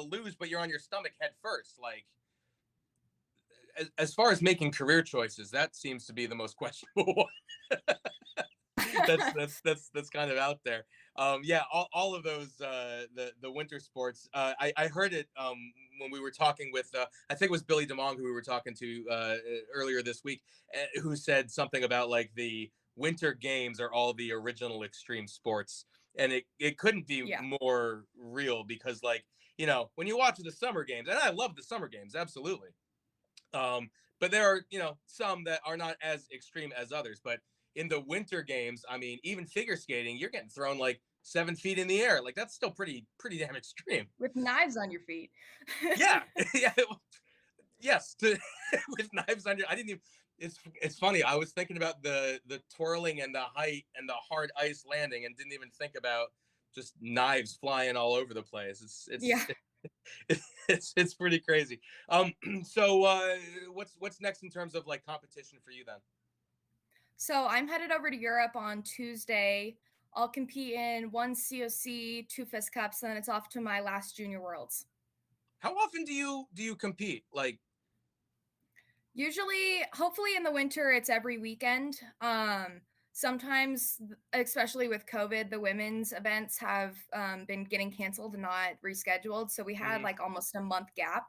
luge, but you're on your stomach head first. Like, as far as making career choices, that seems to be the most questionable one. That's kind of out there. Yeah, all of those the winter sports. I heard it when we were talking with I think it was Billy DeMong who we were talking to earlier this week, who said something about like the winter games are all the original extreme sports, and it couldn't be Yeah. more real because like when you watch the summer games, and I love the summer games absolutely. But there are, some that are not as extreme as others. But in the winter games, I mean, even figure skating, you're getting thrown like 7 feet in the air. Like that's still pretty damn extreme. With knives on your feet. Yeah, yeah, yes. With knives under, I didn't even. It's funny. I was thinking about the twirling and the height and the hard ice landing, and didn't even think about just knives flying all over the place. Yeah. It's pretty crazy. So what's next in terms of like competition for you then? So I'm headed over to Europe on Tuesday. I'll compete in one COC, two Fist Cups, and then it's off to my last Junior Worlds. How often do you compete? Like, Usually, hopefully in the winter, it's every weekend. Sometimes, especially with COVID, the women's events have been getting canceled and not rescheduled. So we had mhm. like almost a month gap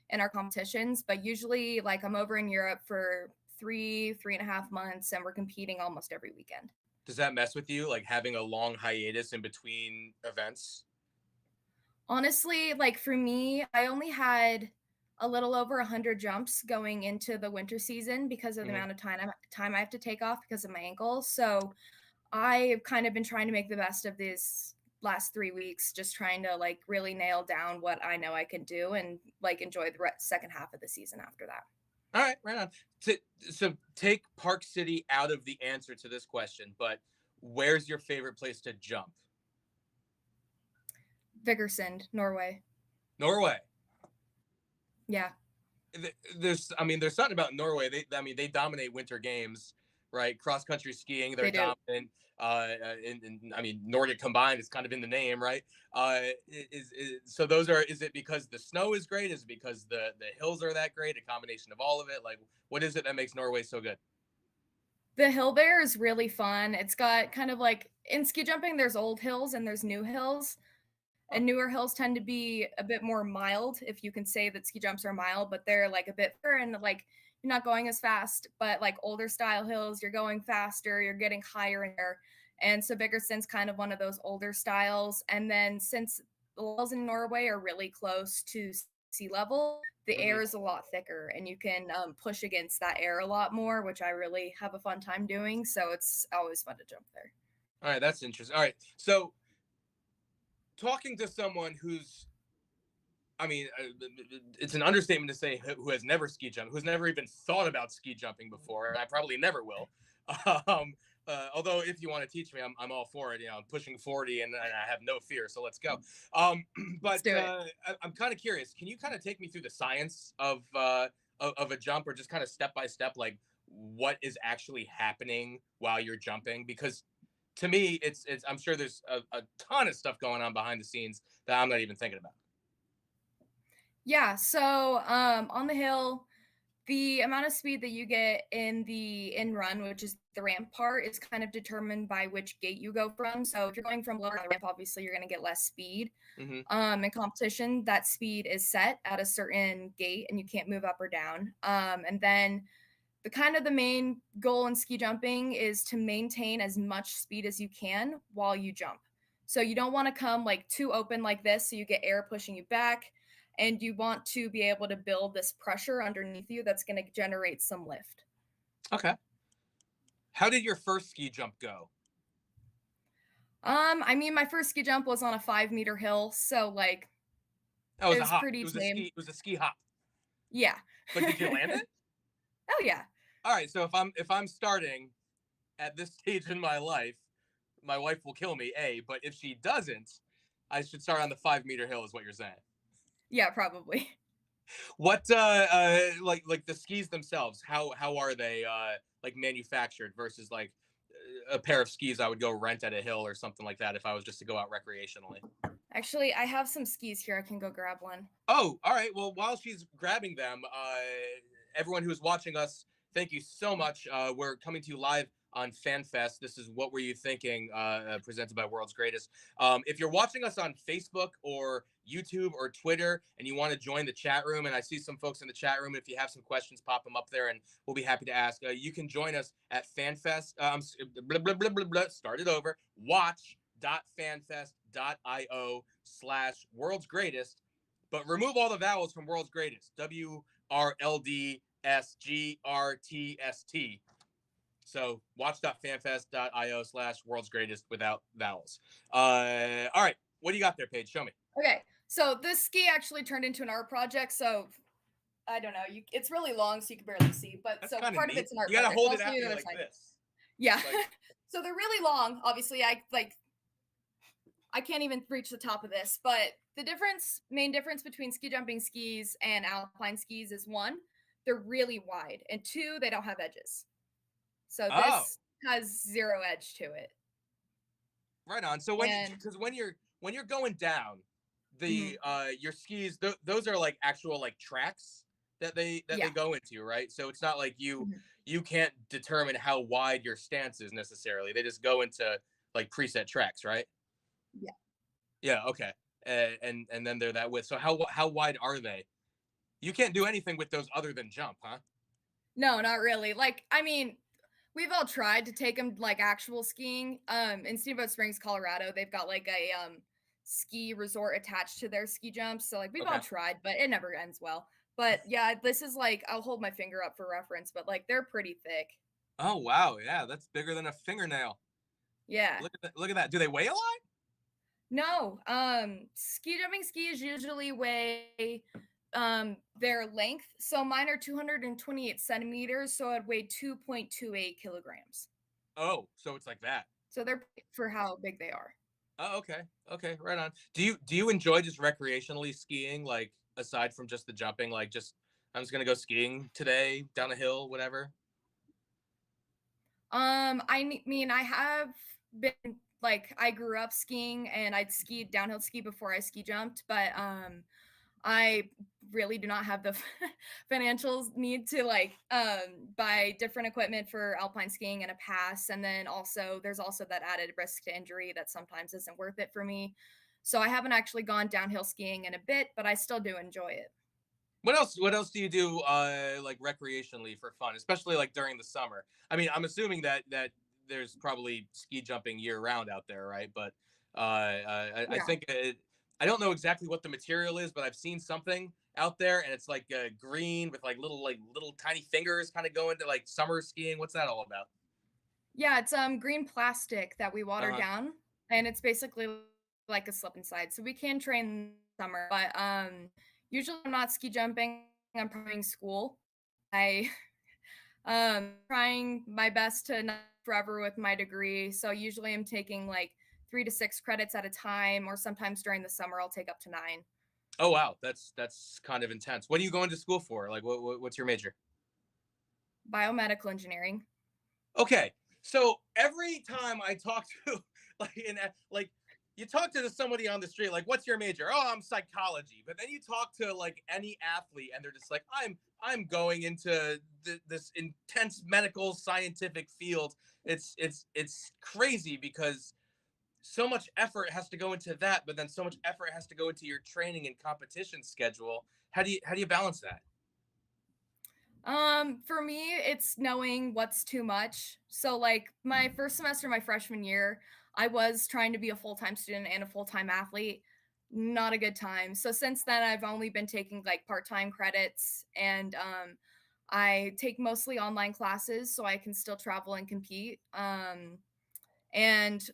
in our competitions. But usually, like I'm over in Europe for 3.5 months, and we're competing almost every weekend. Does that mess with you? Like having a long hiatus in between events? Honestly, like for me, I only had a little over 100 jumps going into the winter season because of the Hmm. amount of time I have to take off because of my ankle. So I've kind of been trying to make the best of these last 3 weeks, just trying to like really nail down what I know I can do and like enjoy the second half of the season after that. All right, right on. So take Park City out of the answer to this question, but where's your favorite place to jump? Vigersund, Norway. Norway. Yeah, There's something about Norway. They dominate winter games, right? Cross country skiing, they're they do. dominant. I mean, Nordic combined is kind of in the name, right? So those are. Is it because the snow is great? Is it because the hills are that great? A combination of all of it. Like, what is it that makes Norway so good? The hill there is really fun. It's got kind of like in ski jumping, there's old hills and there's new hills. Huh. And newer hills tend to be a bit more mild, if you can say that ski jumps are mild, but they're like a bit and like you're not going as fast. But like older style hills, you're going faster, you're getting higher in there. And so Biggerson's kind of one of those older styles. And then since the walls in Norway are really close to sea level, the Mm-hmm. air is a lot thicker and you can push against that air a lot more, which I really have a fun time doing. So it's always fun to jump there. All right, that's interesting. All right, so talking to someone who's I mean, it's an understatement to say who has never ski jumped, who's never even thought about ski jumping before, and I probably never will. Um, Although, if you want to teach me, I'm all for it. I'm pushing 40 and I have no fear, so let's go. Um, Let's but do it. I'm kind of curious. Can you kind of take me through the science of a jump, or just kind of step by step, like what is actually happening while you're jumping? Because to me, it's I'm sure there's a ton of stuff going on behind the scenes that I'm not even thinking about. Yeah, so on the hill, the amount of speed that you get in the in run, which is the ramp part, is kind of determined by which gate you go from. So if you're going from lower ramp, obviously you're going to get less speed. Hmm. In competition, that speed is set at a certain gate, and you can't move up or down. And then the kind of the main goal in ski jumping is to maintain as much speed as you can while you jump. So you don't want to come like too open like this, so you get air pushing you back, and you want to be able to build this pressure underneath you that's going to generate some lift. Okay. How did your first ski jump go? I mean, my first ski jump was on a 5 meter hill, so like That was it a was hop. pretty tame. It was a ski hop. Yeah. But did you land it? Oh yeah. All right. So if I'm starting at this stage in my wife will kill me. But if she doesn't, I should start on the 5 meter hill. Is what you're saying? Yeah, probably. What like the skis themselves? How are they like manufactured versus like a pair of skis I would go rent at a hill or something like that if I was just to go out recreationally? Actually, I have some skis here. I can go grab one. Oh, all right. Well, while she's grabbing them, everyone who's watching us, thank you so much. We're coming to you live on FanFest. This is What Were You Thinking, presented by World's Greatest. If you're watching us on Facebook or YouTube or Twitter and you want to join the chat room, and I see some folks in the chat room, if you have some questions, pop them up there and we'll be happy to ask. You can join us at FanFest. Blah, blah, blah, blah, blah, start it over. Watch.fanfest.io/World's Greatest. But remove all the vowels from World's Greatest. WRLDSGRTST. So watch.fanfest.io/World's Greatest without vowels. All right. What do you got there, Paige? Show me. Okay. So this ski actually turned into an art project. So I don't know. It's really long, so you can barely see. But That's so kind part of of it's an art You got to project. hold it at me like side. this. Yeah. Like... So they're really long. Obviously, I can't even reach the top of this. But the main difference between ski jumping skis and alpine skis is, one, they're really wide, and two, they don't have edges. So this has zero edge to it. Right on. So because when you're going down, the your skis, those are like actual like tracks that they go into, right? So it's not like you can't determine how wide your stance is necessarily. They just go into like preset tracks, right? Yeah. Yeah. Okay. And then they're that width. So how wide are they? You can't do anything with those other than jump, huh? No, not really. Like, I mean, we've all tried to take them like actual skiing. In Steamboat Springs, Colorado, they've got like a ski resort attached to their ski jumps. So like we've all tried, but it never ends well. But yeah, this is like, I'll hold my finger up for reference, but like they're pretty thick. Oh wow, yeah, that's bigger than a fingernail. Yeah. Look at that. Do they weigh a lot? No. Ski jumping skis usually weigh their length. So mine are 228 centimeters, so it weigh 2.28 kilograms. Oh, so it's like that. So they're for how big they are. Oh, okay, right on. Do you enjoy just recreationally skiing, like aside from just the jumping, like just I'm just gonna go skiing today down a hill, whatever? I mean, I have been like, I grew up skiing and I'd skied downhill ski before I ski jumped, but I really do not have the financial need to like buy different equipment for alpine skiing and a pass, and then also there's also that added risk to injury that sometimes isn't worth it for me. So I haven't actually gone downhill skiing in a bit, but I still do enjoy it. What else do you do like recreationally for fun, especially like during the summer? I mean, I'm assuming that there's probably ski jumping year round out there, right? But I think I don't know exactly what the material is, but I've seen something out there, and it's like green with like little tiny fingers, kind of going to like summer skiing. What's that all about? Yeah, it's green plastic that we water down, and it's basically like a slip and slide. So we can train in summer, but usually I'm not ski jumping. I'm doing school. I trying my best to not forever with my degree. So usually I'm taking like 3 to 6 credits at a time, or sometimes during the summer I'll take up to 9. Oh wow, that's kind of intense. What are you going to school for? Like what's your major? Biomedical engineering. Okay. So every time I talk to like you talk to somebody on the street, like, what's your major? Oh, I'm psychology. But then you talk to like any athlete and they're just like, I'm going into this intense medical scientific field. It's crazy because so much effort has to go into that, but then so much effort has to go into your training and competition schedule. How do you balance that? For me, it's knowing what's too much. So like my first semester, my freshman year, I was trying to be a full-time student and a full-time athlete. Not a good time. So since then, I've only been taking like part-time credits, and I take mostly online classes so I can still travel and compete. And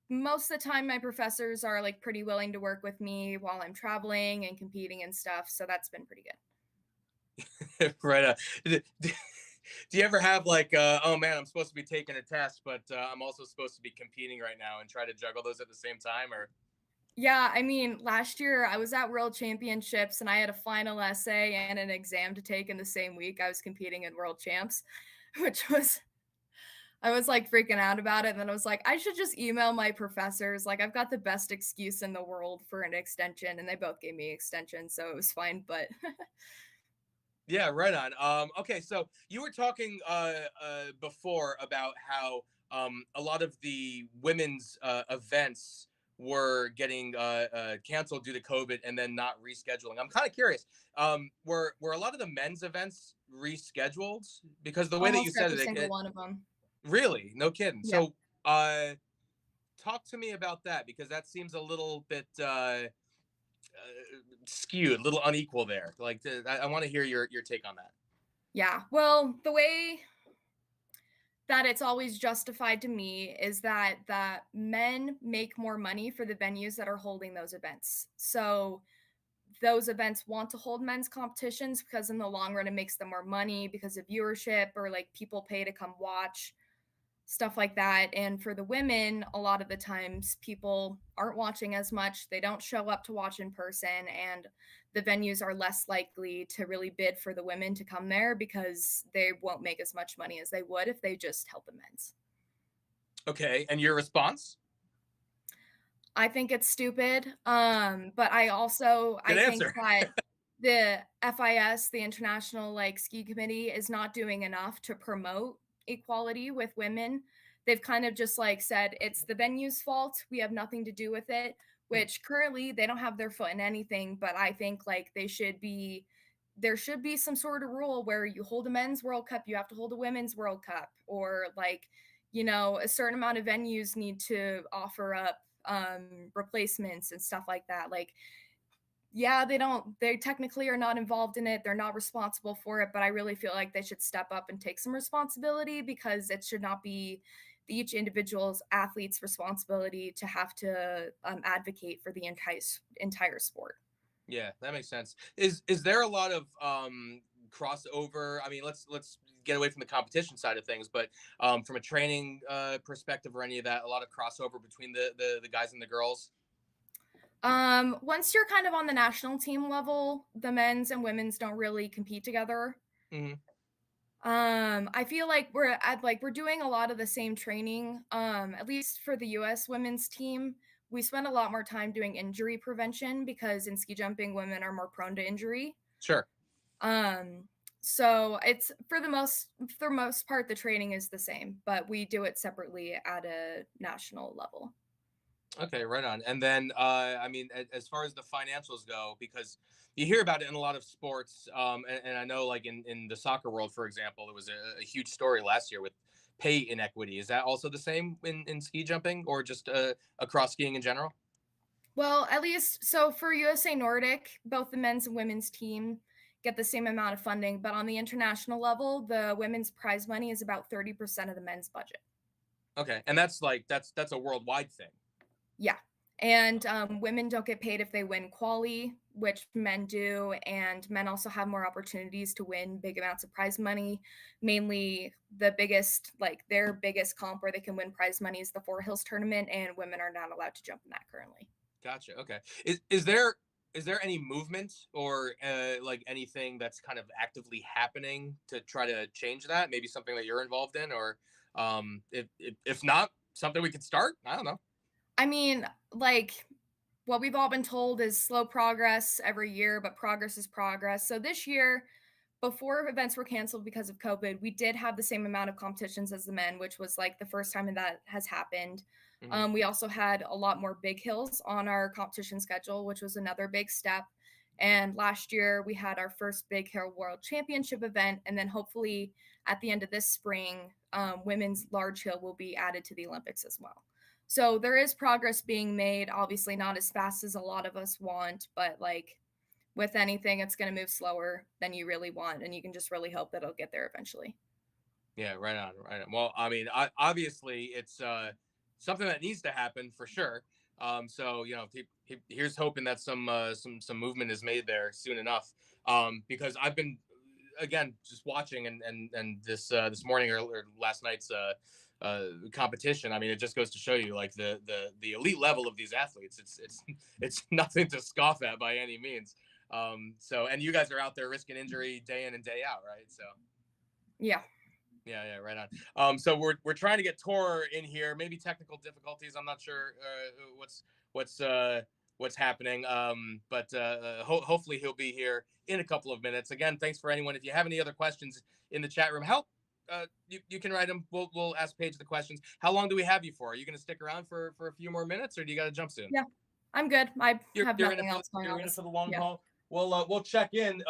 most of the time, my professors are like pretty willing to work with me while I'm traveling and competing and stuff. So that's been pretty good. Right. Do you ever have like, oh man, I'm supposed to be taking a test, but I'm also supposed to be competing right now, and try to juggle those at the same time? Or Yeah, I mean, last year I was at World Championships and I had a final essay and an exam to take in the same week I was competing in World Champs, which was I was like freaking out about it. And then I was like, I should just email my professors. Like, I've got the best excuse in the world for an extension. And they both gave me extension. So it was fine. But Yeah, right on. Okay, so you were talking before about how a lot of the women's events were getting canceled due to COVID and then not rescheduling. I'm kind of curious. Were a lot of the men's events rescheduled? Because the way that you almost said every it, single one of them. really, no kidding. Yeah. So, talk to me about that because that seems a little bit skewed, a little unequal there. Like, I want to hear your take on that. Yeah. Well, the way that it's always justified to me is that men make more money for the venues that are holding those events. So those events want to hold men's competitions because in the long run it makes them more money because of viewership or like people pay to come watch stuff like that. And for the women, a lot of the times people aren't watching as much. They don't show up to watch in person, and the venues are less likely to really bid for the women to come there because they won't make as much money as they would if they just held the men's. Okay, and your response? I think it's stupid. But Good I think answer. that the FIS, the International like Ski Committee, is not doing enough to promote equality with women. They've kind of just like said it's the venue's fault. We have nothing to do with it, which currently they don't have their foot in anything, but I think like there should be some sort of rule where you hold a men's World Cup, you have to hold a women's World Cup, or like, a certain amount of venues need to offer up replacements and stuff like that. Like, yeah, they technically are not involved in it, they're not responsible for it, but I really feel like they should step up and take some responsibility because it should not be each individual's athlete's responsibility to have to advocate for the entire sport. Yeah, that makes sense. Is there a lot of crossover? I mean, let's get away from the competition side of things, but from a training perspective or any of that, a lot of crossover between the guys and the girls. Once you're kind of on the national team level, the men's and women's don't really compete together. Hmm. I feel like we're doing a lot of the same training. At least for the US women's team, we spend a lot more time doing injury prevention because in ski jumping, women are more prone to injury. Sure. Um, so it's for the most part, the training is the same, but we do it separately at a national level. Okay, right on. And then, I mean, as far as the financials go, because you hear about it in a lot of sports, and I know, like in the soccer world, for example, it was a huge story last year with pay inequity. Is that also the same in ski jumping, or just across skiing in general? Well, at least so for USA Nordic, both the men's and women's team get the same amount of funding, but on the international level, the women's prize money is about 30% of the men's budget. Okay, and that's like that's a worldwide thing. Yeah. And women don't get paid if they win quali, which men do. And men also have more opportunities to win big amounts of prize money. Mainly their biggest comp where they can win prize money is the Four Hills tournament, and women are not allowed to jump in that currently. Gotcha. Okay. Is there any movement or like anything that's kind of actively happening to try to change that? Maybe something that you're involved in, or if not, something we could start. I don't know. I mean, like what we've all been told is slow progress every year, but progress is progress. So this year, before events were canceled because of COVID, we did have the same amount of competitions as the men, which was like the first time that has happened. Hmm. We also had a lot more big hills on our competition schedule, which was another big step. And last year, we had our first Big Hill World Championship event. And then hopefully at the end of this spring, women's large hill will be added to the Olympics as well. So there is progress being made, obviously not as fast as a lot of us want, but like with anything, it's going to move slower than you really want. And you can just really hope that it'll get there eventually. Yeah, right on, right on. Well, I mean, obviously, it's something that needs to happen for sure. So here's hoping that some movement is made there soon enough. Because I've been again just watching and this morning or last night's competition. I mean, it just goes to show you like the elite level of these athletes. It's nothing to scoff at by any means. So and you guys are out there risking injury day in and day out, right? So Yeah. Yeah, right on. So we're trying to get Tor in here. Maybe technical difficulties. I'm not sure what's what's happening. But hopefully he'll be here in a couple of minutes. Again, thanks for anyone. If you have any other questions in the chat room, you can write them. We'll ask Paige the questions. How long do we have you for? Are you going to stick around for a few more minutes, or do you got to jump soon? Yeah, I'm good. I have You're in it nothing else going on. You're in it for the long Yeah. haul. We'll check in.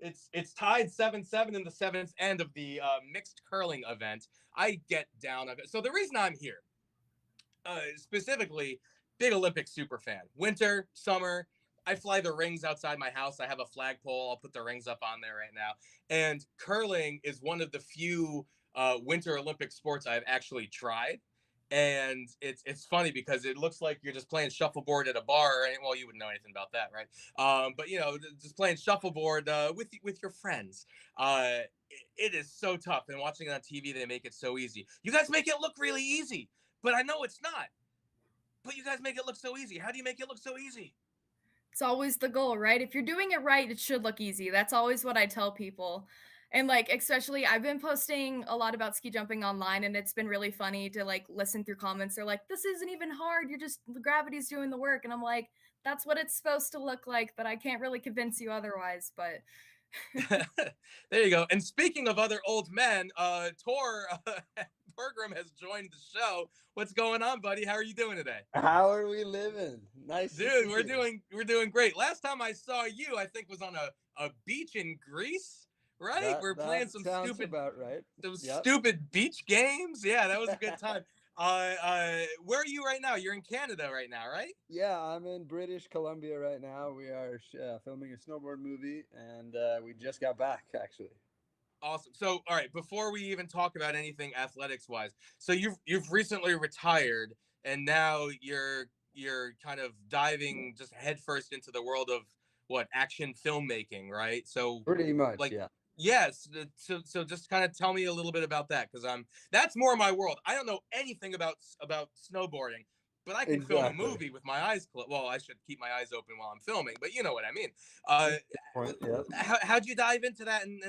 It's tied 7-7 in the seventh end of the mixed curling event. I get down of it. So the reason I'm here, specifically, big Olympic super fan. Winter, summer, I fly the rings outside my house. I have a flagpole. I'll put the rings up on there right now. And curling is one of the few Winter Olympic sports I've actually tried. And it's funny because it looks like you're just playing shuffleboard at a bar. Right? Well, you wouldn't know anything about that, right? But just playing shuffleboard with your friends. It is so tough. And watching it on TV, they make it so easy. You guys make it look really easy, but I know it's not. But you guys make it look so easy. How do you make it look so easy? It's always the goal, right? If you're doing it right, it should look easy. That's always what I tell people. And like especially I've been posting a lot about ski jumping online and it's been really funny to like listen through comments. They're like, "This isn't even hard. You're just the gravity's doing the work." And I'm like, "That's what it's supposed to look like, but I can't really convince you otherwise." But there you go. And speaking of other old men, Tor Bergrem has joined the show. What's going on, buddy? How are you doing today? How are we living? Nice, dude. We're doing great. Last time I saw you, I think was on a beach in Greece, right? We're playing some stupid about right. Stupid beach games. Yeah, that was a good time. Where are you right now? You're in Canada right now, right? Yeah, I'm in British Columbia right now. We are filming a snowboard movie, and we just got back actually. Awesome. So, all right, before we even talk about anything athletics wise, so you've recently retired, and now you're kind of diving just headfirst into the world of what action filmmaking, right? So pretty much, like, yeah. Yes. So just kind of tell me a little bit about that, because that's more my world. I don't know anything about snowboarding, but I can film a movie with my eyes closed. Well, I should keep my eyes open while I'm filming, but you know what I mean. How'd you dive into that and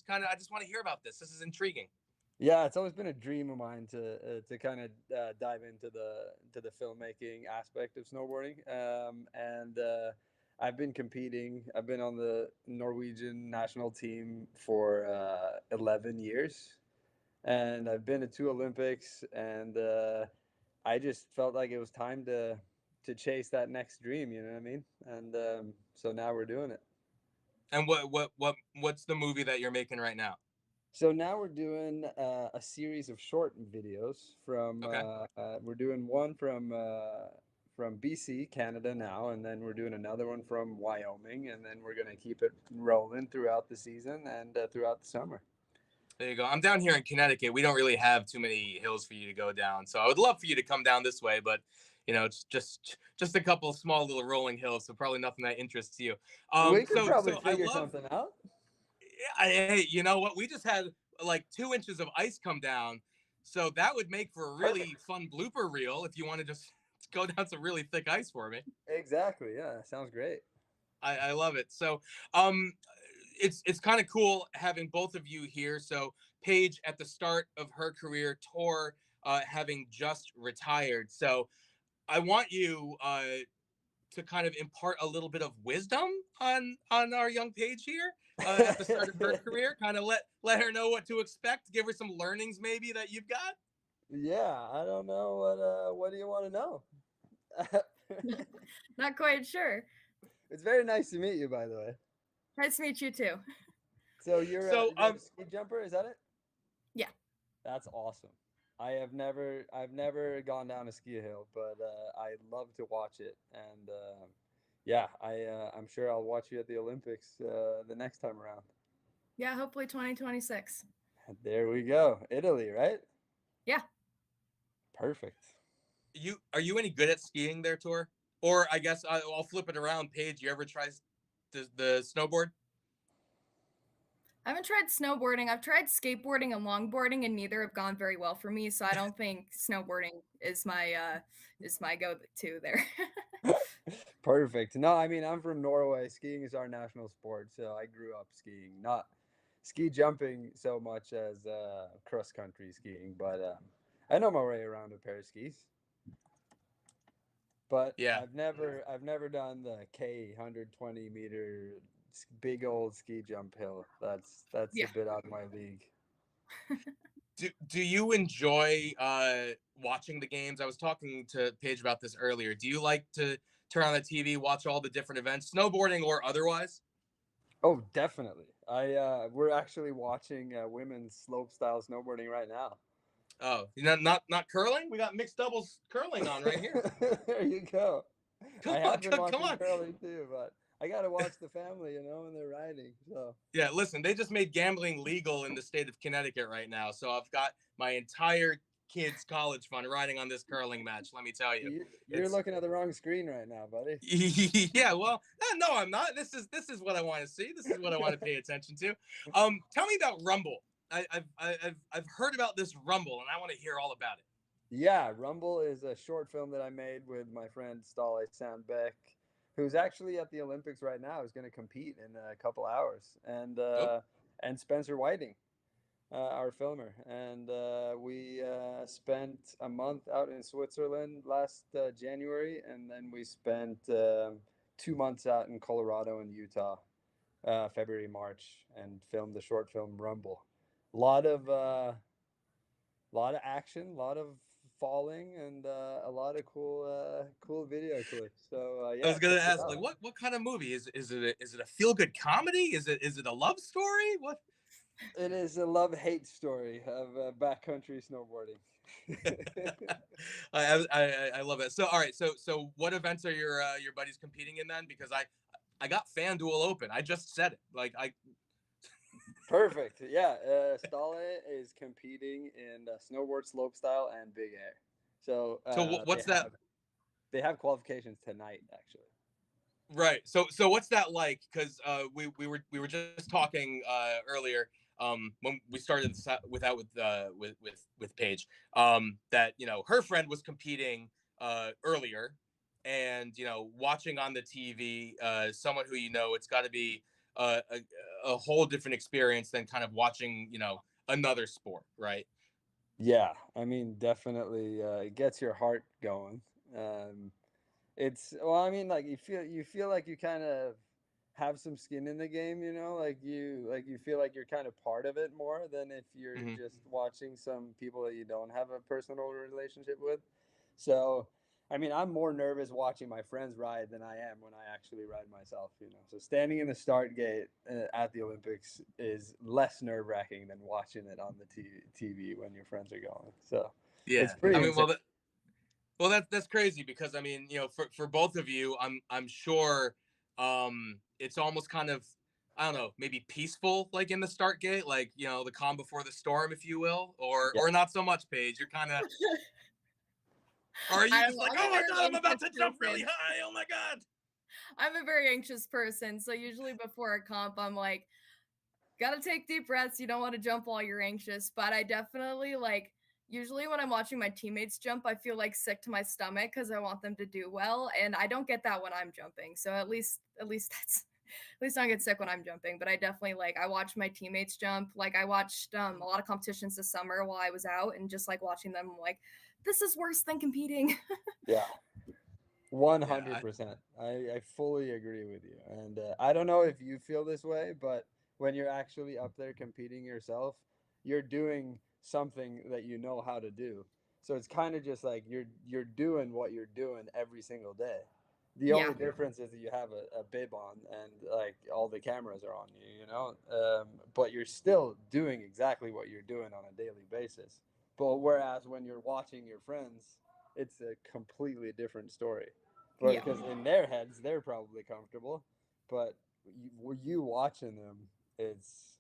kind of? I just want to hear about this. This is intriguing. Yeah, it's always been a dream of mine to kind of dive into the filmmaking aspect of snowboarding, and I've been competing. I've been on the Norwegian national team for 11 years, and I've been to 2 Olympics, and I just felt like it was time to chase that next dream. You know what I mean? And so now we're doing it. And what's the movie that you're making right now? So now we're doing a series of short videos from. Okay. We're doing one from BC, Canada now, and then we're doing another one from Wyoming, and then we're gonna keep it rolling throughout the season and throughout the summer. There you go. I'm down here in Connecticut. We don't really have too many hills for you to go down, so I would love for you to come down this way, but it's just a couple of small little rolling hills, so probably nothing that interests you. We could probably figure something out. Hey, you know what? We just had like 2 inches of ice come down, so that would make for a really fun blooper reel if you want to just go down some really thick ice for me. Exactly. Yeah, sounds great. I love it. So, it's kind of cool having both of you here. So Paige at the start of her career, Tor having just retired. So I want you to kind of impart a little bit of wisdom on our young Paige here at the start of her career. Kind of let her know what to expect. Give her some learnings maybe that you've got. Yeah, I don't know what do you want to know? Not quite sure. It's very nice to meet you, by the way. Nice to meet you too. So you're a ski jumper, is that it? Yeah. That's awesome. I've never gone down a ski hill, but I love to watch it, and yeah, I'm sure I'll watch you at the Olympics the next time around. Yeah, hopefully 2026. There we go. Italy, right? Yeah. Perfect. Are you any good at skiing there, Tor? Or I guess I'll flip it around. Paige, you ever try the snowboard? I haven't tried snowboarding. I've tried skateboarding and longboarding, and neither have gone very well for me. So I don't think snowboarding is my go-to there. Perfect. No, I mean I'm from Norway. Skiing is our national sport, so I grew up skiing. Not ski jumping so much as cross country skiing, but I know my way around a pair of skis. But Yeah. I've never done the K 120-meter big old ski jump hill. That's Yeah. a bit out of my league. Do you enjoy watching the games? I was talking to Paige about this earlier. Do you like to turn on the TV, watch all the different events, snowboarding or otherwise? Oh, definitely. We're actually watching women's slopestyle snowboarding right now. Oh, not curling. We got mixed doubles curling on right here. There you go. Come I on, have been come watching on. curling too, but I got to watch the family, when they're riding. So Yeah, listen, they just made gambling legal in the state of Connecticut right now, so I've got my entire kids' college fund riding on this curling match. Let me tell you, you're it's looking at the wrong screen right now, buddy. yeah. Well, no, I'm not. This is what I want to see. This is what I want to pay attention to. Tell me about Rumble. I've heard about this Rumble, and I want to hear all about it. Yeah, Rumble is a short film that I made with my friend Ståle Sandbeck, who's actually at the Olympics right now. Is going to compete in a couple hours, Oh, and Spencer Whiting, our filmer, and we spent a month out in Switzerland last January, and then we spent 2 months out in Colorado and Utah, February, March, and filmed the short film Rumble. A lot of action, a lot of falling, and a lot of cool video clips. So I yeah, was gonna check it ask, like, out. what kind of movie is it a feel good comedy? Is it a love story? What? It is a love-hate story of backcountry snowboarding. I love it. So all right, so what events are your buddies competing in then? Because I got FanDuel open. I just said it. Like I Perfect. Yeah, Stale is competing in snowboard slopestyle and big air. So so what's that? they have qualifications tonight, actually. Right. So what's that like? Because we were just talking earlier when we started this with Paige that her friend was competing earlier, and watching on the TV someone who it's got to be a whole different experience than kind of watching another sport, right? Yeah, I mean, definitely, it gets your heart going. Um, It's well, I mean, like you feel like you kind of have some skin in the game, like you feel like you're kind of part of it more than if you're Hmm. just watching some people that you don't have a personal relationship with. So, I mean, I'm more nervous watching my friends ride than I am when I actually ride myself. So standing in the start gate at the Olympics is less nerve-wracking than watching it on the TV when your friends are going. So, it's Yeah. I pretty mean, insane. well, that's crazy because I mean, for both of you, I'm sure it's almost kind of, I don't know, maybe peaceful like in the start gate, like the calm before the storm, if you will, or Yeah. not so much, Paige. You're kind of, or are you just like, I'm oh a my very god, I'm about anxious to jump really person. high, oh my god. I'm a very anxious person, so usually before a comp, I'm like, gotta take deep breaths. You don't want to jump while you're anxious, but I definitely like. Usually, when I'm watching my teammates jump, I feel like sick to my stomach because I want them to do well, and I don't get that when I'm jumping. So at least that's at least I don't get sick when I'm jumping. But I definitely I watch my teammates jump. Like I watched a lot of competitions this summer while I was out, and just like watching them, I'm like, this is worse than competing. Yeah. Yeah. 100%. I fully agree with you. And I don't know if you feel this way, but when you're actually up there competing yourself, you're doing something that you know how to do. So it's kind of just like you're doing what you're doing every single day. The Yeah, only difference is that you have a bib on and like all the cameras are on you. But you're still doing exactly what you're doing on a daily basis. But whereas when you're watching your friends, it's a completely different story. But yeah, because in their heads, they're probably comfortable, but you watching them, it's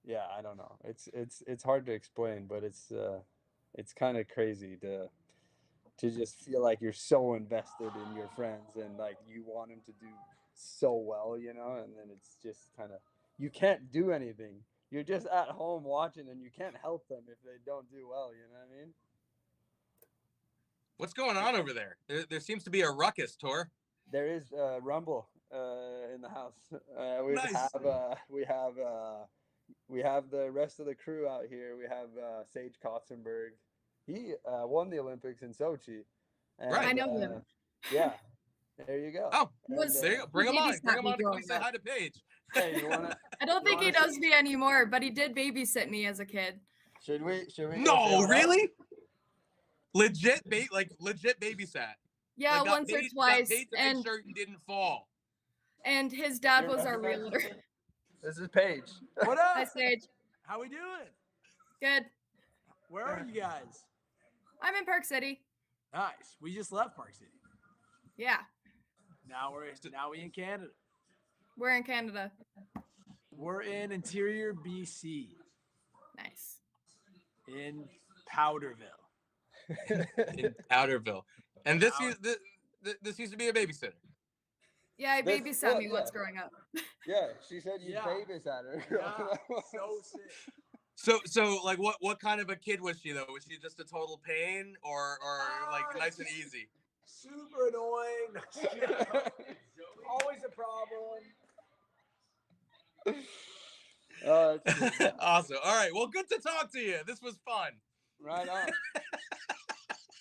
yeah, I don't know. It's hard to explain, but it's kind of crazy to just feel like you're so invested in your friends and like you want them to do so well, and then it's just kind of you can't do anything. You're just at home watching, and you can't help them if they don't do well. You know what I mean? What's going on over there? There seems to be a ruckus, Tor. There is rumble in the house. Nice. We have we have the rest of the crew out here. We have Sage Kotzenberg. He won the Olympics in Sochi, Right. I and know him. yeah, there you go. Oh, He And was there you go. he Bring him on. Bring babysat him me on to come growing say up. hi to Paige. hey, you wanna? I don't You think he wanna does me anymore, but he did babysit me as a kid. Should we? Go say No, what up? really? Legit, legit babysat. Yeah, Like once or got twice, paid to make sure you didn't fall. and his dad Here, was our realtor. This is Paige. What Hi, up? Sage. How we doing? Good. Where are you guys? I'm in Park City. Nice. We just left Park City. Yeah, Now we in Canada. we're in Canada. We're in Interior BC Nice. in Powderville. In Powderville. And this used to be a babysitter. Yeah, he This- babysat yeah, me once yeah. growing up. Yeah, she said you Yeah. babysat her. Yeah, so sick. So like what kind of a kid was she though? Was she just a total pain or like nice and easy? Super annoying. Always a problem. It's cool. Awesome. All right. Well, good to talk to you. This was fun. Right on.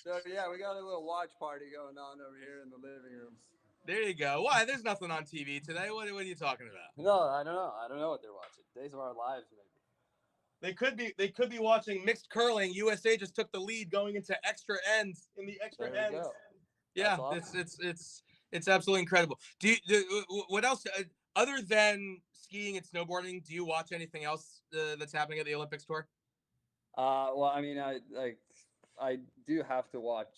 So yeah, we got a little watch party going on over here in the living room. There you go. Why? There's nothing on TV today. What are you talking about? No, I don't know. I don't know what they're watching. Days of Our Lives, maybe. They could be watching mixed curling. USA just took the lead going into extra ends in the extra There we ends. go. Yeah, That's awesome. it's absolutely incredible. What else other than skiing and snowboarding? Do you watch anything else that's happening at the Olympics tour? Well, I mean, I do have to watch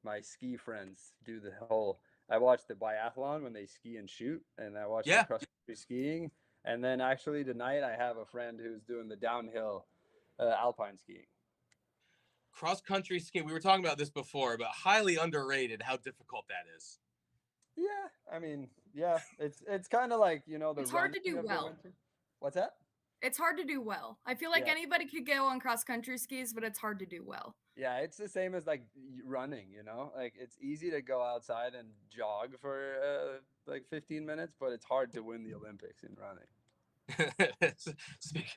my ski friends do the whole. I watch the biathlon when they ski and shoot, and I watch Yeah. the cross country skiing. And then actually tonight I have a friend who's doing the downhill alpine skiing. Cross country skiing. We were talking about this before, but highly underrated how difficult that is. Yeah, I mean, yeah, it's kind of like the. It's hard to running do of the well. winter. What's that? It's hard to do well. I feel like Yeah. anybody could go on cross country skis, but it's hard to do well. Yeah, it's the same as like running, like it's easy to go outside and jog for like 15 minutes, but it's hard to win the Olympics in running.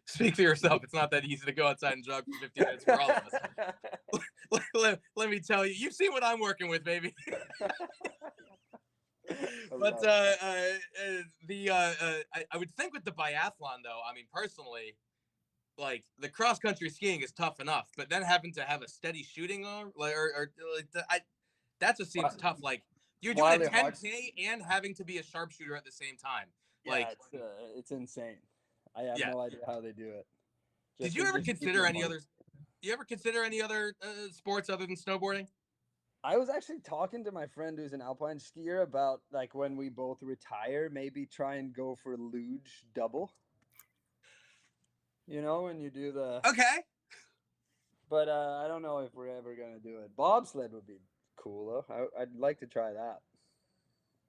Speak for yourself. It's not that easy to go outside and jog for 15 minutes for all of us. Let me tell you, you've seen what I'm working with, baby. But I would think with the biathlon though, I mean personally, like the cross country skiing is tough enough, but then having to have a steady shooting on, that just seems tough. Like you're doing a 10K and having to be a sharpshooter at the same time. Yeah, it's insane. I have no idea how they do it. Did you ever consider any other? You ever consider any other sports other than snowboarding? I was actually talking to my friend who's an alpine skier about like when we both retire, maybe try and go for luge double. When you do the Okay. But I don't know if we're ever gonna do it. Bobsled would be cool though. I'd like to try that.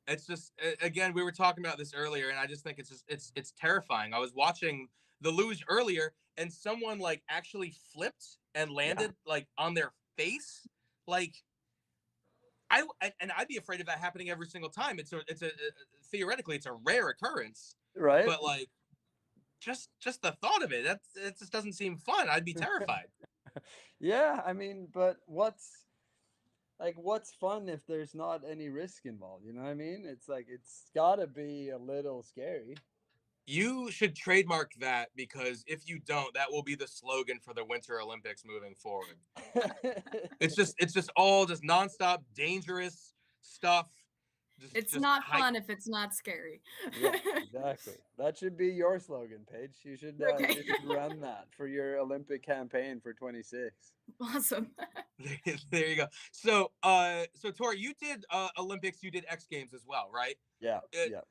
It's just again, we were talking about this earlier, and I just think it's terrifying. I was watching the luge earlier, and someone like actually flipped and landed like on their face, like. I'd be afraid of that happening every single time. It's a theoretically it's a rare occurrence, right? But like, just the thought of it just doesn't seem fun. I'd be terrified. Yeah, I mean, but what's fun if there's not any risk involved? You know what I mean? It's like it's gotta be a little scary. You should trademark that because if you don't, that will be the slogan for the Winter Olympics moving forward. It's just all just nonstop dangerous stuff. It's not fun if it's not scary. Yeah, exactly. That should be your slogan, Paige. You should run that for your Olympic campaign for 26. Awesome. There you go. So Tor, you did Olympics, you did X Games as well, right? Yeah.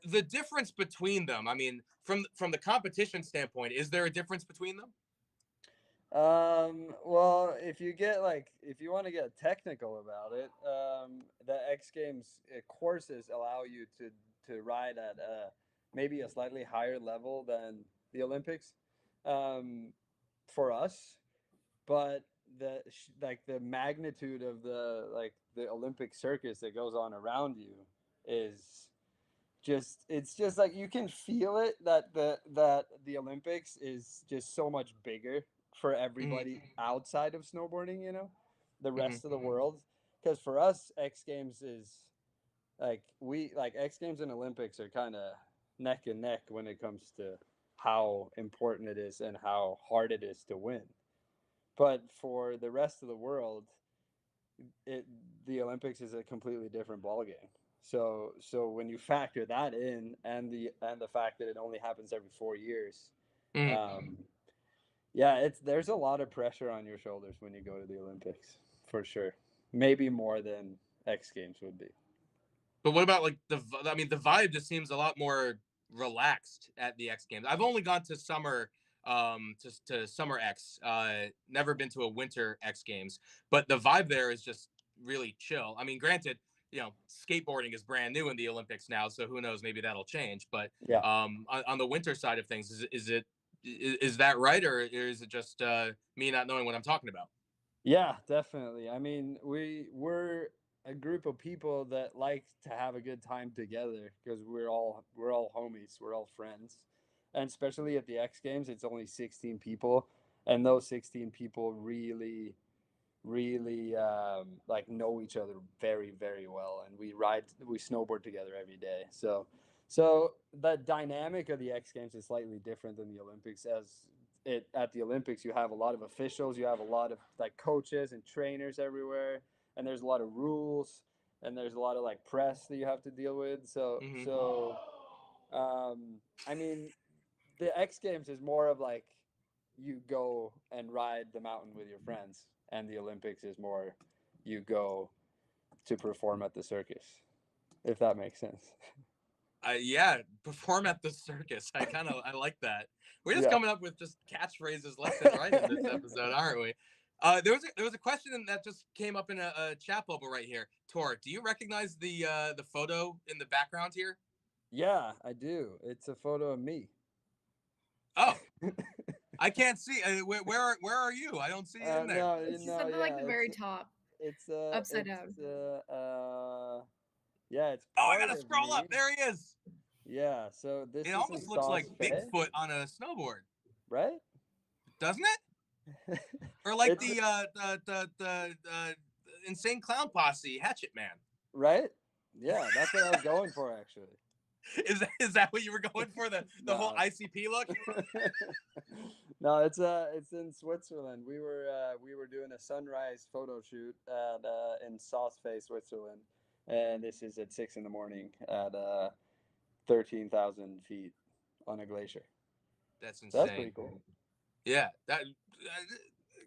The difference between them, I mean, from the competition standpoint, is there a difference between them? Well, if you want to get technical about it, the X Games courses allow you to ride at maybe a slightly higher level than the Olympics, for us, but the magnitude of the Olympic circus that goes on around you is it's just like you can feel it that the Olympics is just so much bigger for everybody outside of snowboarding, you know, the rest of the world. Because for us, X Games is like X Games and Olympics are kind of neck and neck when it comes to how important it is and how hard it is to win. But for the rest of the world, it the Olympics is a completely different ballgame. So when you factor that in, and the fact that it only happens every 4 years, um, yeah, there's a lot of pressure on your shoulders when you go to the Olympics, for sure. Maybe more than X Games would be. But what about like I mean, the vibe just seems a lot more relaxed at the X Games. I've only gone to summer, to summer X. Never been to a winter X Games, but the vibe there is just really chill. I mean, granted, you know, skateboarding is brand new in the Olympics now, so who knows? Maybe that'll change. But Yeah. On the winter side of things, is that right, or is it just me not knowing what I'm talking about? Yeah, definitely. I mean, we're a group of people that like to have a good time together because we're all homies, we're all friends. And especially at the X Games, it's only 16 people, and those 16 people really like know each other very, very well, and we snowboard together every day. So the dynamic of the X Games is slightly different than the Olympics. At the Olympics, you have a lot of officials, you have a lot of like coaches and trainers everywhere, and there's a lot of rules, and there's a lot of like press that you have to deal with. I mean, the X Games is more of like you go and ride the mountain with your friends, and the Olympics is more you go to perform at the circus, if that makes sense. Yeah, perform at the circus. I like that. We're just coming up with just catchphrases left and right in this episode, aren't we? There was a question that just came up in a chat bubble right here. Tor, do you recognize the photo in the background here? Yeah, I do. It's a photo of me. Oh, I can't see. Where are you? I don't see you in there. No, It's something like the very top. It's upside down. Yeah, it's. Oh, I gotta scroll up. There he is. Yeah, so this It almost looks like Bigfoot on a snowboard, right? Doesn't it? Or like the Insane Clown Posse Hatchet Man. Right? Yeah, that's what I was going for actually. Is that what you were going for? The whole ICP look? No, it's in Switzerland. We were doing a sunrise photo shoot in Saas-Fee, Switzerland, and this is at 6 a.m. at 13,000 feet on a glacier. That's insane. So that's pretty cool. Yeah, that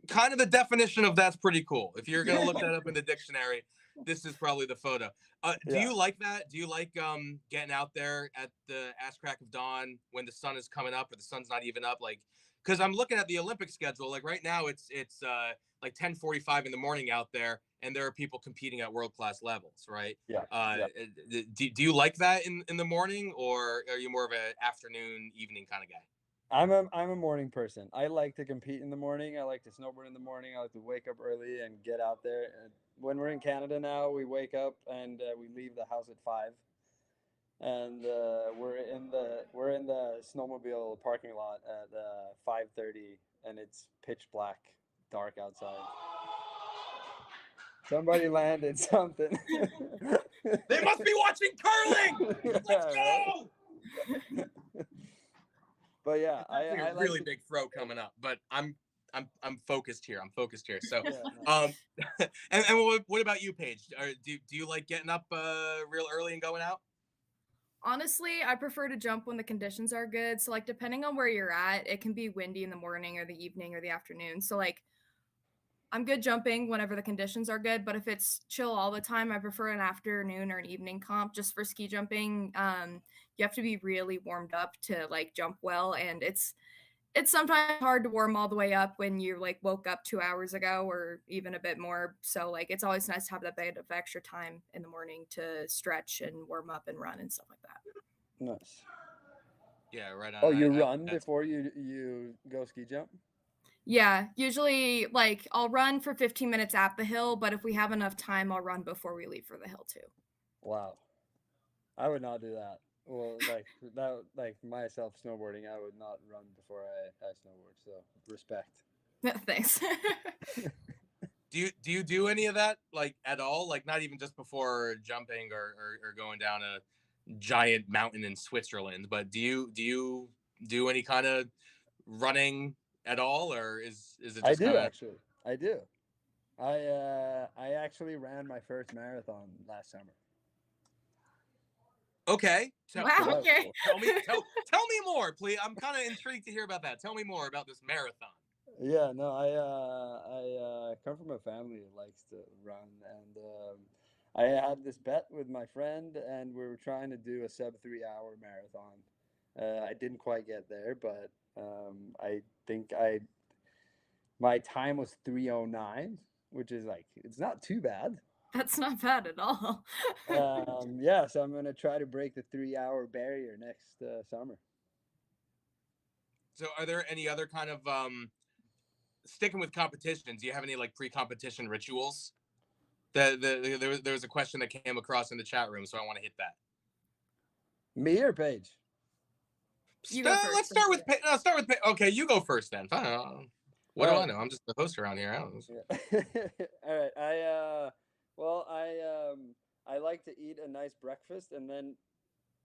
kind of the definition of that's pretty cool. If you're gonna look that up in the dictionary, this is probably the photo. Do you like that? Do you like getting out there at the ass crack of dawn when the sun is coming up or the sun's not even up? Like, because I'm looking at the Olympic schedule. Like right now, it's like 10:45 in the morning out there, and there are people competing at world-class levels, right? Yeah. Do you like that in the morning, or are you more of an afternoon, evening kind of guy? I'm a morning person. I like to compete in the morning. I like to snowboard in the morning. I like to wake up early and get out there. When we're in Canada now, we wake up and we leave the house at 5, and we're in the snowmobile parking lot at 5:30, and it's pitch black, dark outside. Somebody landed something. They must be watching curling. Let's go. Right? But yeah, I like really big throw coming up, but I'm focused here. So, and what about you, Paige? Do you like getting up real early and going out? Honestly, I prefer to jump when the conditions are good. So like depending on where you're at, it can be windy in the morning or the evening or the afternoon. So like I'm good jumping whenever the conditions are good, but if it's chill all the time, I prefer an afternoon or an evening comp. Just for ski jumping, you have to be really warmed up to like jump well, and it's sometimes hard to warm all the way up when you like woke up 2 hours ago or even a bit more. So like it's always nice to have that bit of extra time in the morning to stretch and warm up and run and stuff like that. Nice. Yeah, right on. Oh, you run before you go ski jump? Yeah, usually like I'll run for 15 minutes at the hill, but if we have enough time, I'll run before we leave for the hill too. Wow. I would not do that. Well, like myself snowboarding, I would not run before I snowboard. So respect. Thanks. Do you do any of that like at all? Like not even just before jumping or going down a giant mountain in Switzerland, but do you do any kind of running at all, or is it I just do kind of actually. I do. I actually ran my first marathon last summer. okay? Wow. So that was Okay. cool. Tell me more, please. I'm kind of intrigued to hear about that. Tell me more about this marathon. Yeah, no, I come from a family that likes to run, and I had this bet with my friend, and we were trying to do a sub 3 hour marathon. I didn't quite get there, but I think my time was 3:09, which is like it's not too bad. That's not bad at all. Yeah, so I'm gonna try to break the 3 hour barrier next summer. So, are there any other kind of sticking with competitions? Do you have any like pre-competition rituals? There was a question that came across in the chat room, so I want to hit that. Me or Paige? You go first. Let's start with start with okay. You go first then. Fine. What do I Alright. know? I'm just the host around here. I don't know. Yeah. All right. I like to eat a nice breakfast, and then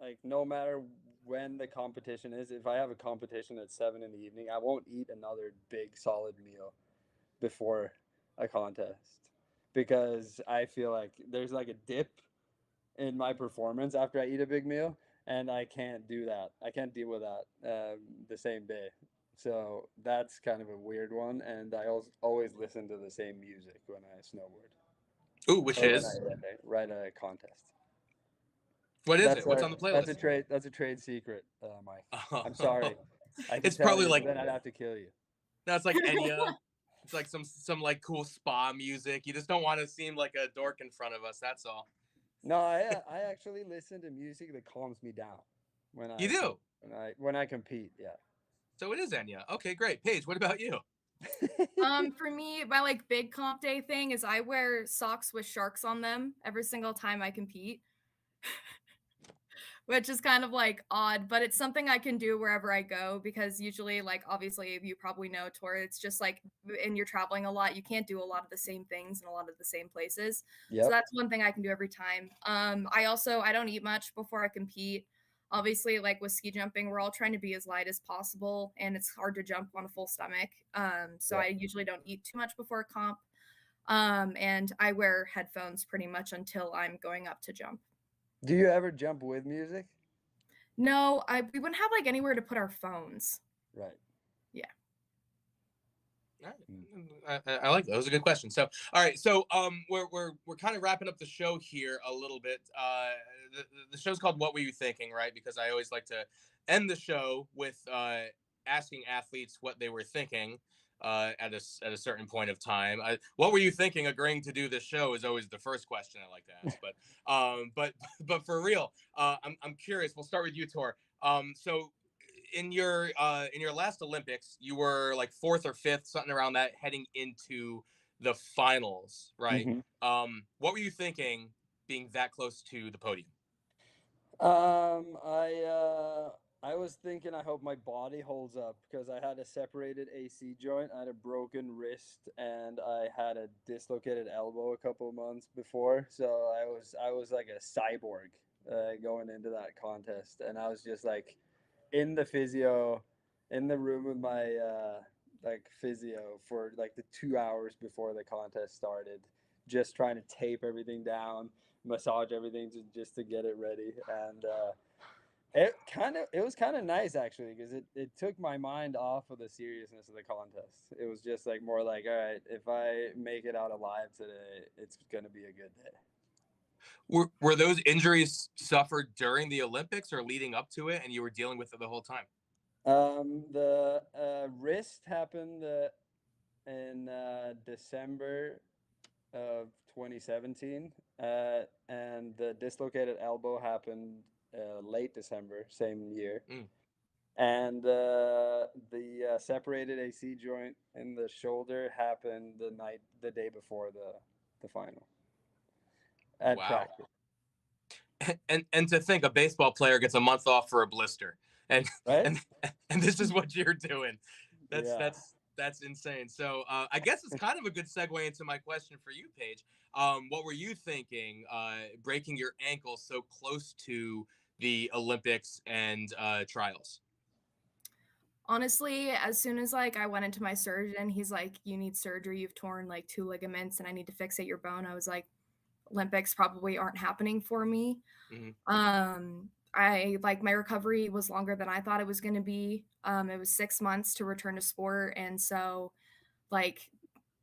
like no matter when the competition is, if I have a competition at 7 in the evening, I won't eat another big solid meal before a contest because I feel like there's like a dip in my performance after I eat a big meal, and I can't do that. I can't deal with that the same day. So that's kind of a weird one, and I always listen to the same music when I snowboard Ooh, which or when is I ride a contest. what is That's it? What's on the that's a playlist? trade. That's a trade secret, Mike. I'm sorry. I could It's tell probably you, like but then I'd have to kill you. no, it's like Enya. It's like some like cool spa music. You just don't want to seem like a dork in front of us. That's all. No, I actually listen to music that calms me down when You I do. when I compete. Yeah. So it is Enya. Okay, great. Paige, what about you? For me, my like big comp day thing is I wear socks with sharks on them every single time I compete. Which is kind of like odd, but it's something I can do wherever I go because usually, like, obviously, you probably know, Tor, it's just like, and you're traveling a lot, you can't do a lot of the same things in a lot of the same places. So Yep. that's one thing I can do every time. I don't eat much before I compete. Obviously, like with ski jumping, we're all trying to be as light as possible, and it's hard to jump on a full stomach. So Yep. I usually don't eat too much before a comp. And I wear headphones pretty much until I'm going up to jump. Do you ever jump with music? No, we wouldn't have like anywhere to put our phones. Right. Yeah. I like that. That was a good question. So, all right. So, we're kind of wrapping up the show here a little bit. The show's called "What Were You Thinking?" Right? Because I always like to end the show with asking athletes what they were thinking at a certain point of time. What were you thinking agreeing to do this show is always the first question I like to ask. But for real, I'm curious. We'll start with you, Tor. So in your last Olympics, you were like fourth or fifth, something around that, heading into the finals, right? Mm-hmm. What were you thinking being that close to the podium? I was thinking I hope my body holds up because I had a separated AC joint, I had a broken wrist, and I had a dislocated elbow a couple of months before. So I was like a cyborg going into that contest, and I was just like in the physio, in the room with my like physio for like the 2 hours before the contest started, just trying to tape everything down, massage everything just to get it ready. And it was kind of nice actually because it took my mind off of the seriousness of the contest. It was just like more like, all right, if I make it out alive today, it's gonna be a good day. Were those injuries suffered during the Olympics or leading up to it, and you were dealing with it the whole time? The wrist happened in December of 2017, and the dislocated elbow happened late December, same year. Mm. And the separated AC joint in the shoulder happened the day before the final at Wow. practice. and to think a baseball player gets a month off for a blister, and Right? and this is what you're doing. That's Yeah. that's insane. So I guess it's kind of a good segue into my question for you, Paige. What were you thinking breaking your ankle so close to the Olympics and trials? Honestly, as soon as like I went into my surgeon, he's like, "You need surgery. You've torn like 2 ligaments, and I need to fixate your bone." I was like, "Olympics probably aren't happening for me." Mm-hmm. I like my recovery was longer than I thought it was going to be. It was 6 months to return to sport, and so like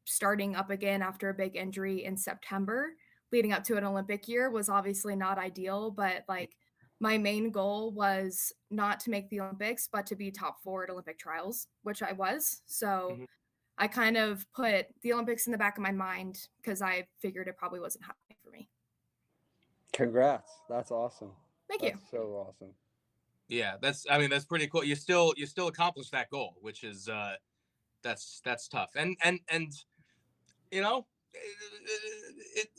starting up again after a big injury in September, leading up to an Olympic year was obviously not ideal, but like my main goal was not to make the Olympics, but to be top 4 at Olympic trials, which I was. So Mm-hmm. I kind of put the Olympics in the back of my mind because I figured it probably wasn't happening for me. Congrats. That's awesome. Thank That's you. so awesome. Yeah, that's pretty cool. You still accomplished that goal, which is that's tough. And you know,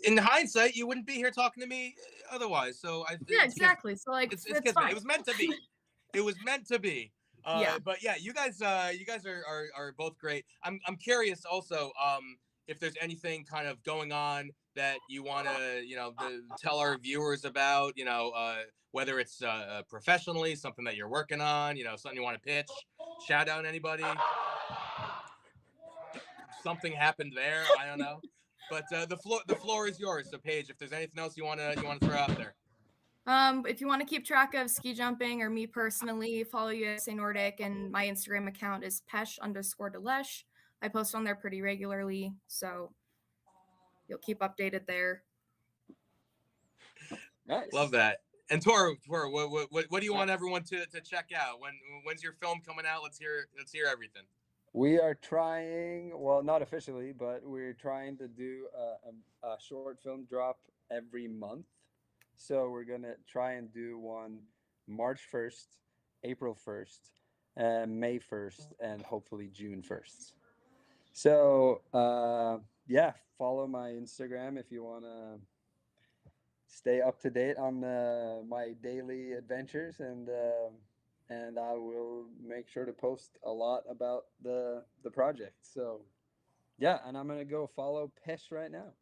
in hindsight, you wouldn't be here talking to me otherwise. So Yeah, exactly. So like it's it's kismet. fine. It was meant to be. It was meant to be. Yeah. But yeah, you guys are both great. I'm curious also if there's anything kind of going on that you want to tell our viewers about. Whether it's professionally, something that you're working on. Something you want to pitch. Shout out anybody. Something happened there. I don't know. But the floor is yours. So Paige, if there's anything else you wanna throw out there. If you want to keep track of ski jumping or me personally, follow USA Nordic, and my Instagram account is pesh_delesh. I post on there pretty regularly, so you'll keep updated there. Nice. Love that. And Tor, what do you want everyone to check out? When's your film coming out? Let's hear everything. We are trying, well, not officially, but we're trying to do a short film drop every month. So we're going to try and do one March 1st, April 1st, May 1st, and hopefully June 1st. So, yeah, follow my Instagram if you want to stay up to date on my daily adventures, and I will make sure to post a lot about the project. So yeah, and I'm gonna go follow Pesh right now.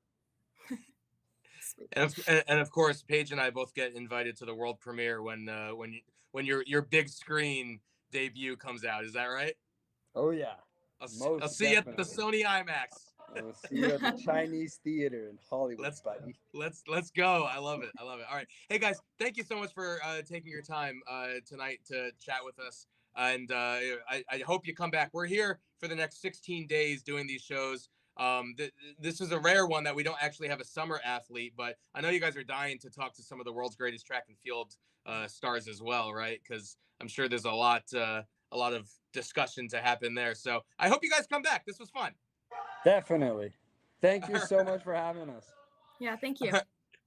And of course, Paige and I both get invited to the world premiere when your big screen debut comes out. Is that right? Oh yeah, I'll see you at the Sony IMAX. I'll see you at the Chinese theater in Hollywood, buddy. Let's go. I love it. All right. Hey guys, thank you so much for taking your time tonight to chat with us. And I hope you come back. We're here for the next 16 days doing these shows. This is a rare one that we don't actually have a summer athlete, but I know you guys are dying to talk to some of the world's greatest track and field stars as well, right? Because I'm sure there's a lot of discussion to happen there. So I hope you guys come back. This was fun. Definitely. Thank you so much for having us. Yeah, thank you.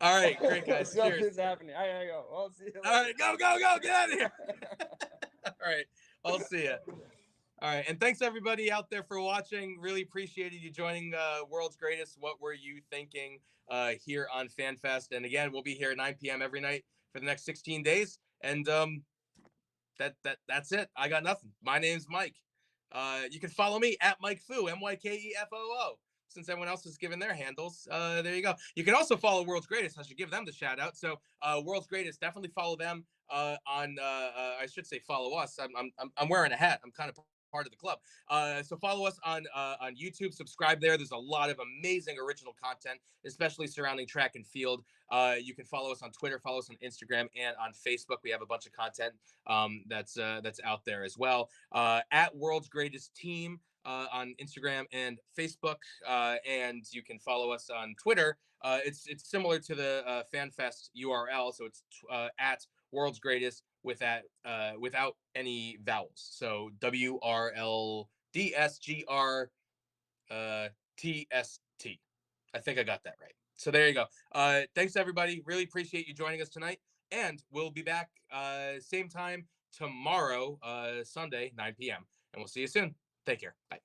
All right, great guys. Cheers. Something's happening. I gotta go. I'll see you later. All right, go, get out of here. All right, I'll see you. All right, and thanks everybody out there for watching. Really appreciated you joining World's Greatest. What were you thinking here on FanFest? And again, we'll be here at 9 p.m. every night for the next 16 days. And that's it. I got nothing. My name's Mike. You can follow me at Mike Fu, MYKEFOO. Since everyone else has given their handles, there you go. You can also follow World's Greatest. I should give them the shout out. So World's Greatest, definitely follow them on. I should say follow us. I'm wearing a hat. I'm kind of part of the club. So follow us on YouTube. Subscribe there. There's a lot of amazing original content, especially surrounding track and field. You can follow us on Twitter, follow us on Instagram, and on Facebook. We have a bunch of content that's out there as well. At World's Greatest Team on Instagram and Facebook, and you can follow us on Twitter. It's similar to the FanFest URL, so it's at World's Greatest without any vowels. So WRLDSGRTST. I think I got that right. So there you go. Thanks everybody. Really appreciate you joining us tonight, and we'll be back same time tomorrow, Sunday, 9 p.m. And we'll see you soon. Take care. Bye.